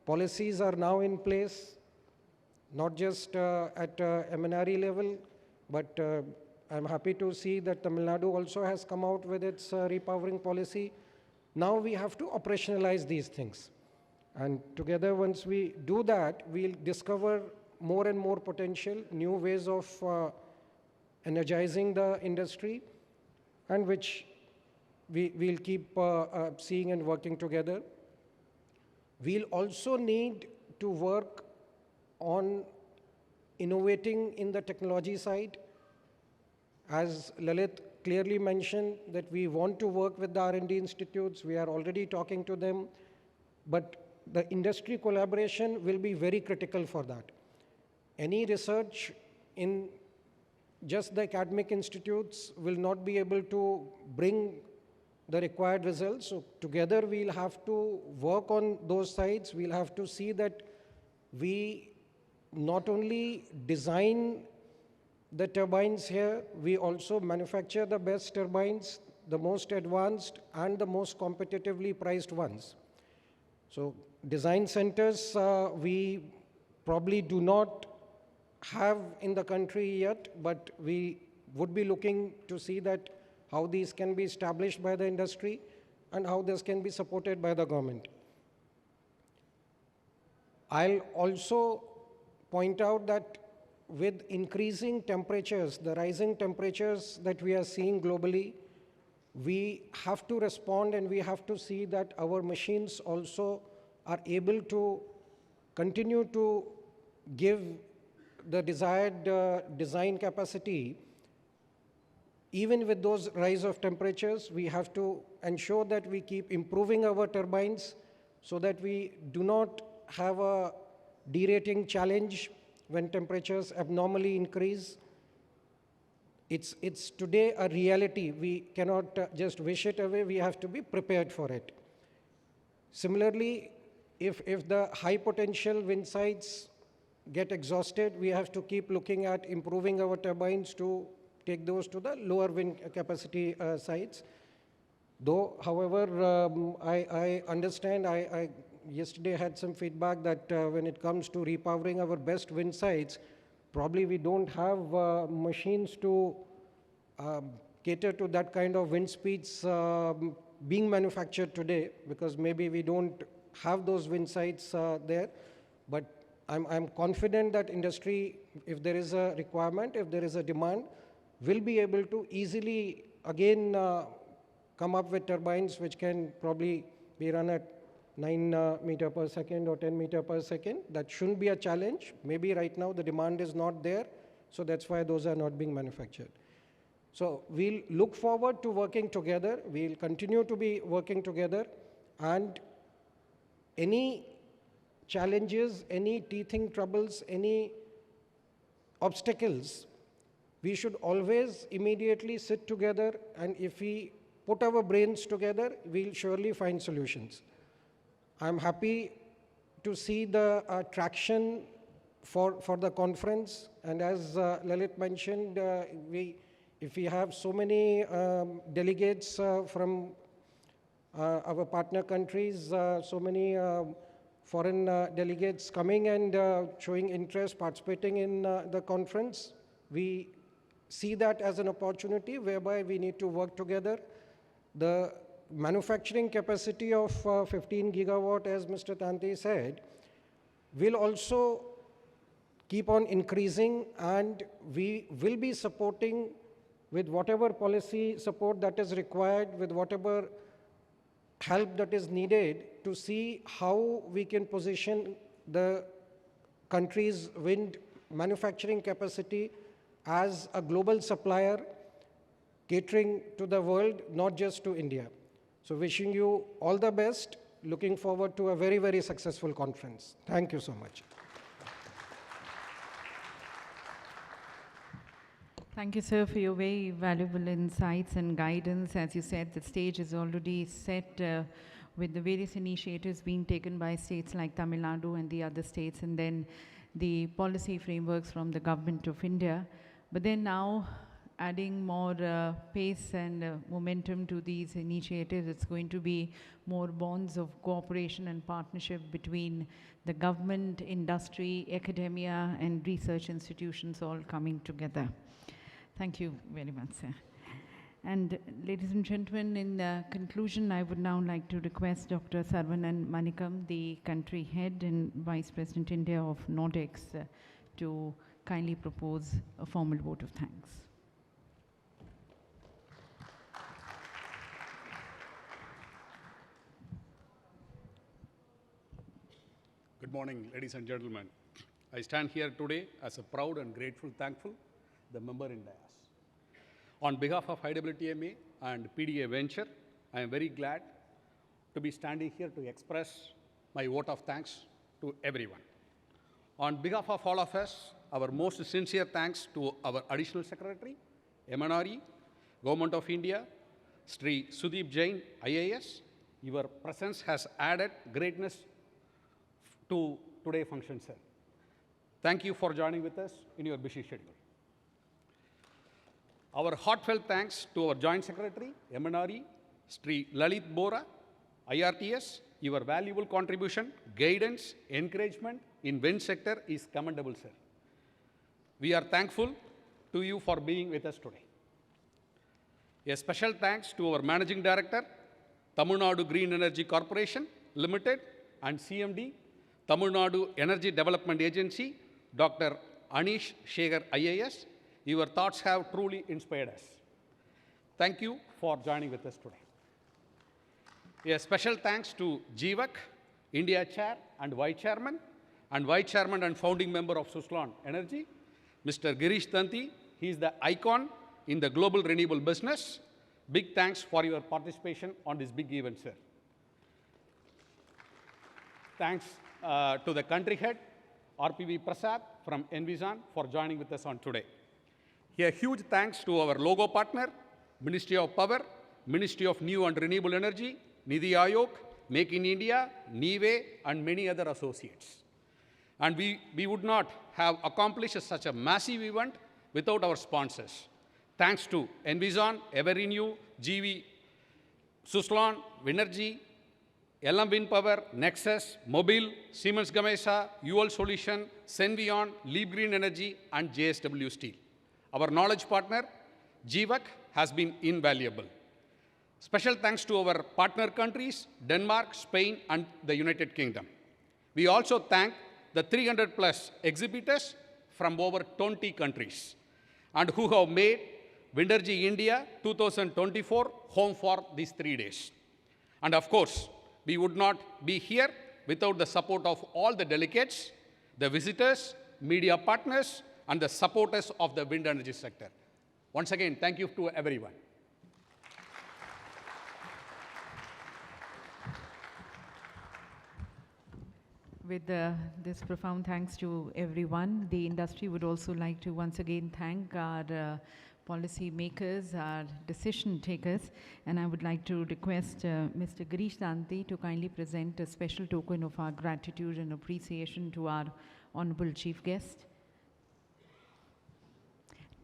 Policies are now in place, not just at MNRE level, but I'm happy to see that Tamil Nadu also has come out with its repowering policy. Now we have to operationalize these things. And together, once we do that, we'll discover more and more potential, new ways of energizing the industry, and which we'll keep seeing and working together. We'll also need to work on innovating in the technology side. As Lalit clearly mentioned, that we want to work with the R&D institutes. We are already talking to them, but the industry collaboration will be very critical for that. Any research in just the academic institutes will not be able to bring the required results. So together we'll have to work on those sides. We'll have to see that we not only design the turbines here, we also manufacture the best turbines, the most advanced and the most competitively priced ones. So design centers we probably do not have in the country yet, but we would be looking to see that how these can be established by the industry and how this can be supported by the government. I'll also point out that with increasing temperatures, the rising temperatures that we are seeing globally, we have to respond and we have to see that our machines also are able to continue to give the desired design capacity even with those rise of temperatures, we have to ensure that we keep improving our turbines so that we do not have a derating challenge when temperatures abnormally increase. It's today a reality. We cannot just wish it away. We have to be prepared for it. Similarly, if the high potential wind sites get exhausted, we have to keep looking at improving our turbines to take those to the lower wind capacity sites. Though, however, I understand, I yesterday had some feedback that when it comes to repowering our best wind sites, probably we don't have machines to cater to that kind of wind speeds being manufactured today, because maybe we don't have those wind sites there. But I'm confident that industry, if there is a requirement, if there is a demand, will be able to easily again come up with turbines which can probably be run at 9 meter per second or 10 meter per second. That shouldn't be a challenge. Maybe right now the demand is not there, so that's why those are not being manufactured. So we'll look forward to working together. We'll continue to be working together, and any challenges, any teething troubles, any obstacles, we should always immediately sit together, and if we put our brains together, we'll surely find solutions. I'm happy to see the traction for the conference, and as Lalit mentioned, if we have so many delegates from our partner countries, so many foreign delegates coming and showing interest, participating in the conference, we see that as an opportunity whereby we need to work together. The manufacturing capacity of 15 gigawatt, as Mr. Tanti said, will also keep on increasing, and we will be supporting with whatever policy support that is required, with whatever help that is needed, to see how we can position the country's wind manufacturing capacity as a global supplier, catering to the world, not just to India. So wishing you all the best. Looking forward to a very, very successful conference. Thank you so much. Thank you, sir, for your very valuable insights and guidance. As you said, the stage is already set with the various initiatives being taken by states like Tamil Nadu and the other states, and then the policy frameworks from the government of India. But then now, adding more pace and momentum to these initiatives, it's going to be more bonds of cooperation and partnership between the government, industry, academia, and research institutions all coming together. Thank you very much, sir. And ladies and gentlemen, in conclusion, I would now like to request Dr. Saravanan Manickam, the country head and Vice President India of Nordex, to kindly propose a formal vote of thanks. Good morning, ladies and gentlemen. I stand here today as a proud and grateful, thankful, the member in dais. On behalf of IWTMA and PDA Venture, I am very glad to be standing here to express my vote of thanks to everyone. On behalf of all of us, our most sincere thanks to our Additional Secretary, MNRE, Government of India, Shri Sudeep Jain, IAS. Your presence has added greatness to today's function, sir. Thank you for joining with us in your busy schedule. Our heartfelt thanks to our Joint Secretary, MNRE, Shri Lalit Bohra, IRTS. Your valuable contribution, guidance, encouragement in wind sector is commendable, sir. We are thankful to you for being with us today. A special thanks to our Managing Director, Tamil Nadu Green Energy Corporation Limited, and CMD, Tamil Nadu Energy Development Agency, Dr. Aneesh Sekhar, IAS. Your thoughts have truly inspired us. Thank you for joining with us today. A special thanks to GWEC, India Chair and Vice Chairman and founding member of Suzlon Energy, Mr. Girish Tanti. He is the icon in the global renewable business. Big thanks for your participation on this big event, sir. Thanks to the country head, RPV Prasad from Envision, for joining with us on today. A huge thanks to our logo partner, Ministry of Power, Ministry of New and Renewable Energy, Nidhi Aayog, Make in India, NIWE, and many other associates. And we would not have accomplished such a massive event without our sponsors. Thanks to Envision, Everrenew, Suzlon, Windergy, LM Wind Power, Nexus, Mobile, Siemens Gamesa, UL Solution, Senvion, Leap Green Energy, and JSW Steel. Our knowledge partner, GWEC, has been invaluable. Special thanks to our partner countries, Denmark, Spain, and the United Kingdom. We also thank the 300 plus exhibitors from over 20 countries and who have made Windergy India 2024 home for these 3 days. And of course, we would not be here without the support of all the delegates, the visitors, media partners, and the supporters of the wind energy sector. Once again, thank you to everyone. With this profound thanks to everyone, the industry would also like to once again thank our policy makers, our decision takers, and I would like to request Mr. Girish Tanti to kindly present a special token of our gratitude and appreciation to our Honorable Chief Guest.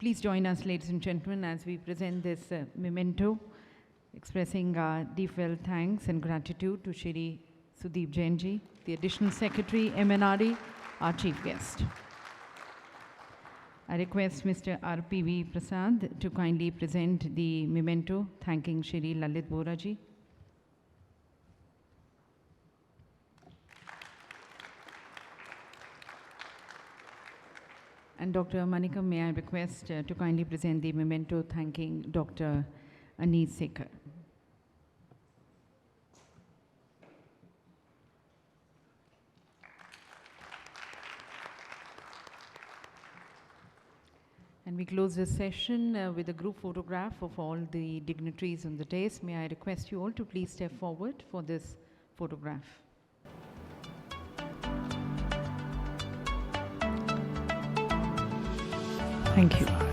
Please join us, ladies and gentlemen, as we present this memento, expressing our deep-felt thanks and gratitude to Shri Sudeep Jain ji, the Additional Secretary, MNRE, our Chief Guest. I request Mr. RPV Prasad to kindly present the memento, thanking Shri Lalit Bohra ji. And Dr. Manickam, may I request to kindly present the memento, thanking Dr. Aneesh Sekhar. And we close this session with a group photograph of all the dignitaries on the dais. May I request you all to please step forward for this photograph. Thank you.